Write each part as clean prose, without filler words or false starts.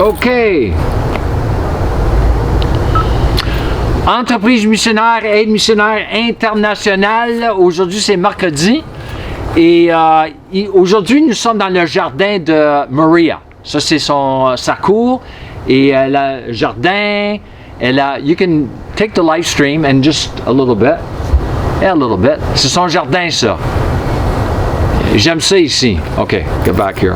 OK. Entreprise missionnaire, aide missionnaire internationale. Aujourd'hui, c'est mercredi. Et aujourd'hui, nous sommes dans le jardin de Maria. Ça, c'est sa cour. Et elle a le jardin. You can take the live stream and just a little bit. Yeah, a little bit. C'est son jardin, ça. J'aime ça ici. OK, get back here.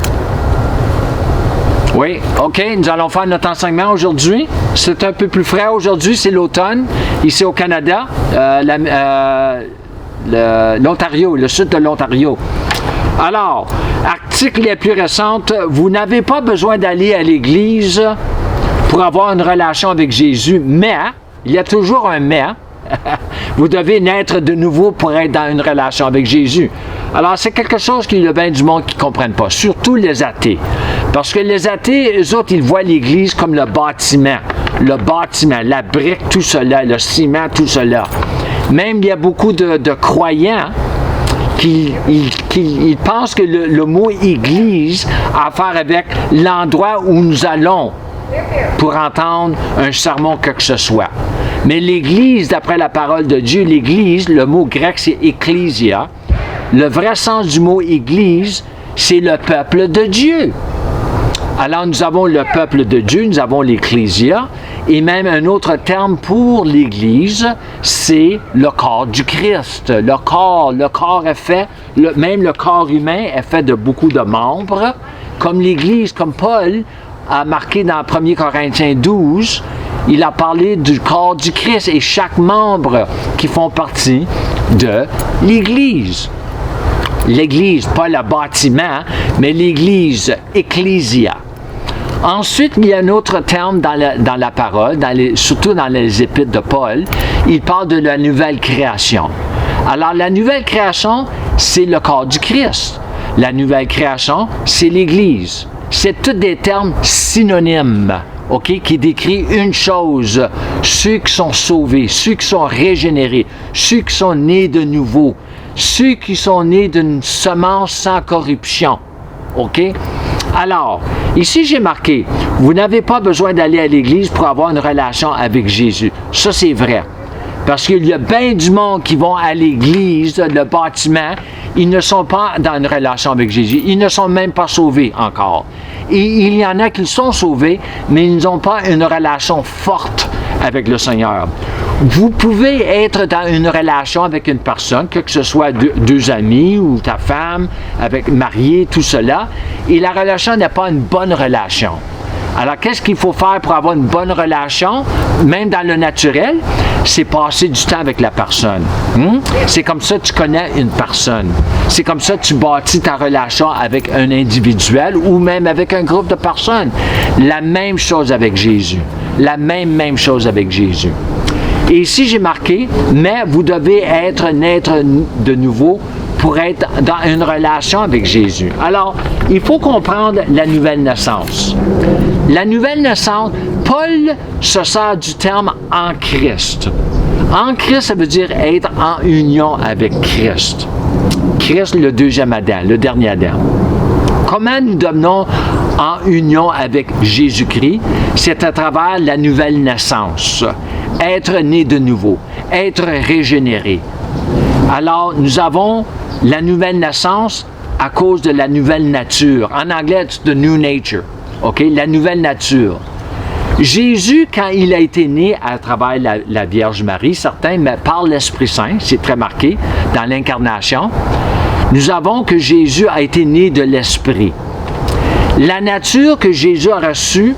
Oui, OK, nous allons faire notre enseignement aujourd'hui. C'est un peu plus frais aujourd'hui, c'est l'automne, ici au Canada, l'Ontario, le sud de l'Ontario. Alors, article les plus récentes, vous n'avez pas besoin d'aller à l'église pour avoir une relation avec Jésus, mais, il y a toujours un mais, vous devez naître de nouveau pour être dans une relation avec Jésus. Alors, c'est quelque chose qu'il y a bien du monde qui ne comprennent pas, surtout les athées. Parce que les athées, eux autres, ils voient l'Église comme le bâtiment, la brique, tout cela, le ciment, tout cela. Même, il y a beaucoup de croyants qui pensent que le mot Église a à faire avec l'endroit où nous allons pour entendre un sermon, quoi que ce soit. Mais l'Église, d'après la parole de Dieu, l'Église, le mot grec, c'est ecclésia. Le vrai sens du mot Église, c'est le peuple de Dieu. Alors, nous avons le peuple de Dieu, nous avons l'Ecclésia, et même un autre terme pour l'Église, c'est le corps du Christ. Le corps est fait, même le corps humain est fait de beaucoup de membres, comme l'Église, comme Paul a marqué dans 1 Corinthiens 12, il a parlé du corps du Christ et chaque membre qui font partie de l'Église. L'Église, pas le bâtiment, mais l'Église, ecclésia. Ensuite, il y a un autre terme dans la parole, surtout dans les épîtres de Paul, il parle de la nouvelle création. Alors, la nouvelle création, c'est le corps du Christ. La nouvelle création, c'est l'Église. C'est tous des termes synonymes, OK, qui décrivent une chose, ceux qui sont sauvés, ceux qui sont régénérés, ceux qui sont nés de nouveau, ceux qui sont nés d'une semence sans corruption. OK? Alors, ici j'ai marqué, vous n'avez pas besoin d'aller à l'église pour avoir une relation avec Jésus. Ça, c'est vrai. Parce qu'il y a bien du monde qui vont à l'église, le bâtiment, ils ne sont pas dans une relation avec Jésus. Ils ne sont même pas sauvés encore. Et il y en a qui sont sauvés, mais ils n'ont pas une relation forte avec le Seigneur. Vous pouvez être dans une relation avec une personne, que ce soit deux amis ou ta femme, avec marié, tout cela, et la relation n'est pas une bonne relation. Alors, qu'est-ce qu'il faut faire pour avoir une bonne relation, même dans le naturel? C'est passer du temps avec la personne. C'est comme ça que tu connais une personne. C'est comme ça que tu bâtis ta relation avec un individuel ou même avec un groupe de personnes. La même chose avec Jésus. La même chose avec Jésus. Et ici, j'ai marqué, mais vous devez naître de nouveau pour être dans une relation avec Jésus. Alors, il faut comprendre la nouvelle naissance. La nouvelle naissance, Paul se sert du terme « en Christ ». En Christ, ça veut dire être en union avec Christ. Christ, le deuxième Adam, le dernier Adam. Comment nous devenons en union avec Jésus-Christ? C'est à travers la nouvelle naissance. Être né de nouveau, être régénéré. Alors, nous avons la nouvelle naissance à cause de la nouvelle nature. En anglais, c'est the new nature. OK? La nouvelle nature. Jésus, quand il a été né à travers la Vierge Marie, certains, mais par l'Esprit Saint, c'est très marqué dans l'incarnation, nous avons que Jésus a été né de l'Esprit. La nature que Jésus a reçue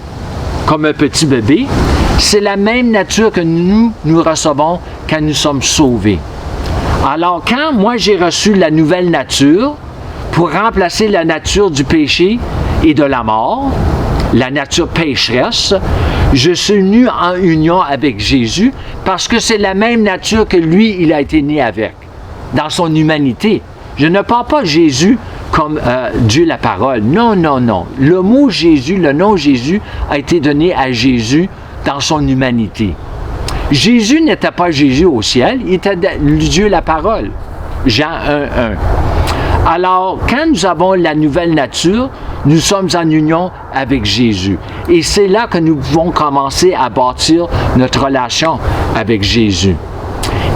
comme un petit bébé, c'est la même nature que nous recevons quand nous sommes sauvés. Alors, quand moi j'ai reçu la nouvelle nature pour remplacer la nature du péché et de la mort, la nature pécheresse, je suis venu en union avec Jésus parce que c'est la même nature que lui, il a été né avec, dans son humanité. Je ne parle pas de Jésus comme Dieu la parole. Non. Le mot Jésus, le nom Jésus a été donné à Jésus dans son humanité. Jésus n'était pas Jésus au ciel, il était Dieu la parole. Jean 1:1. Alors, quand nous avons la nouvelle nature, nous sommes en union avec Jésus. Et c'est là que nous pouvons commencer à bâtir notre relation avec Jésus.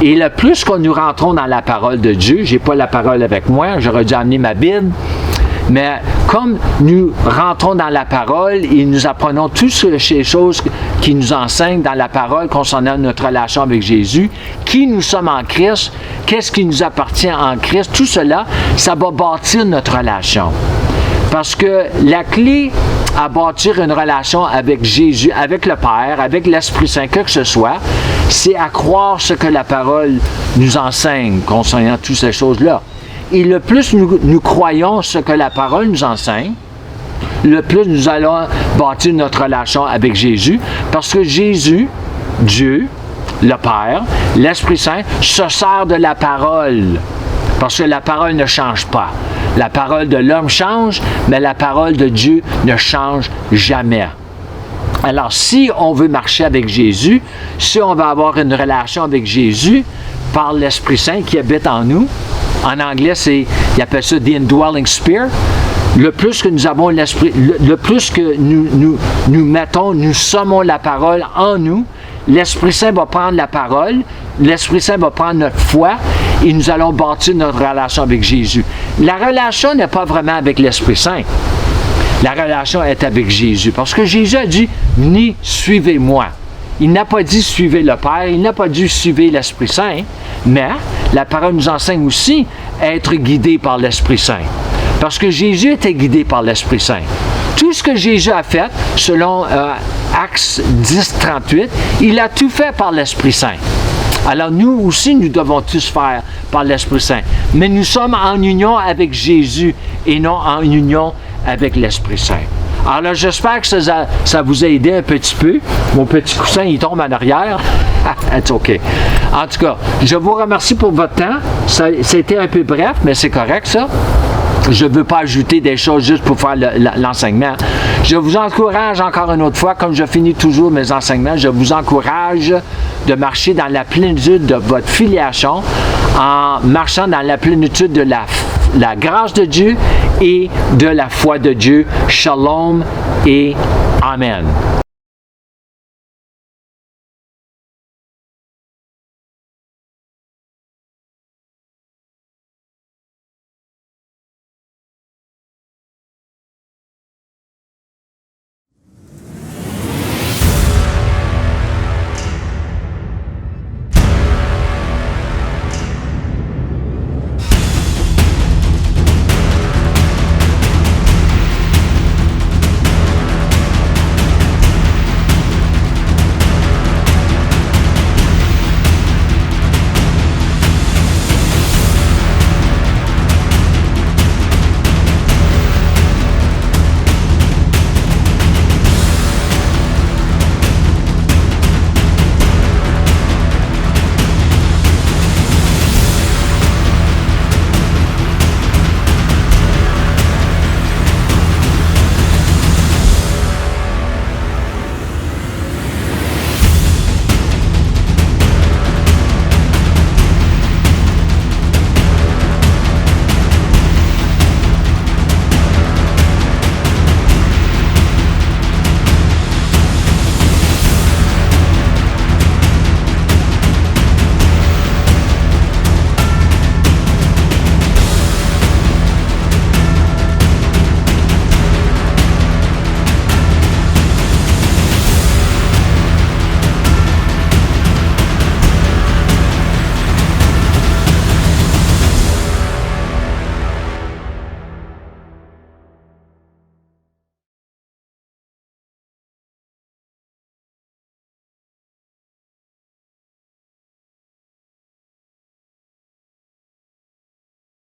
Et le plus que nous rentrons dans la parole de Dieu, je n'ai pas la parole avec moi, j'aurais dû amener ma Bible, mais comme nous rentrons dans la parole et nous apprenons toutes ces choses qui nous enseignent dans la parole concernant notre relation avec Jésus, qui nous sommes en Christ, qu'est-ce qui nous appartient en Christ, tout cela, ça va bâtir notre relation. Parce que la clé à bâtir une relation avec Jésus, avec le Père, avec l'Esprit Saint, que ce soit, c'est à croire ce que la parole nous enseigne concernant toutes ces choses-là. Et le plus nous croyons ce que la parole nous enseigne, le plus nous allons bâtir notre relation avec Jésus, parce que Jésus, Dieu, le Père, l'Esprit Saint, se sert de la parole, parce que la parole ne change pas. La parole de l'homme change, mais la parole de Dieu ne change jamais. Alors, si on veut marcher avec Jésus, si on veut avoir une relation avec Jésus par l'Esprit Saint qui habite en nous, en anglais, ils appellent ça « the indwelling spirit », le plus que nous avons l'Esprit, le plus que nous sommons la parole en nous, l'Esprit Saint va prendre la parole, l'Esprit Saint va prendre notre foi et nous allons bâtir notre relation avec Jésus. La relation n'est pas vraiment avec l'Esprit Saint. La relation est avec Jésus. Parce que Jésus a dit, venez, suivez-moi. Il n'a pas dit suivez le Père, il n'a pas dit suivez l'Esprit Saint, mais la parole nous enseigne aussi être guidé par l'Esprit Saint. Parce que Jésus était guidé par l'Esprit Saint. Tout ce que Jésus a fait, selon Actes 10, 38, il a tout fait par l'Esprit Saint. Alors nous aussi, nous devons tous faire par l'Esprit Saint. Mais nous sommes en union avec Jésus et non en union avec l'Esprit Saint. Alors là, j'espère que ça vous a aidé un petit peu. Mon petit coussin, il tombe en arrière. It's OK. En tout cas, je vous remercie pour votre temps. C'était un peu bref, mais c'est correct, ça. Je ne veux pas ajouter des choses juste pour faire l'enseignement. Je vous encourage encore une autre fois, comme je finis toujours mes enseignements, je vous encourage de marcher dans la plénitude de votre filiation en marchant dans la plénitude de la grâce de Dieu et de la foi de Dieu. Shalom et Amen.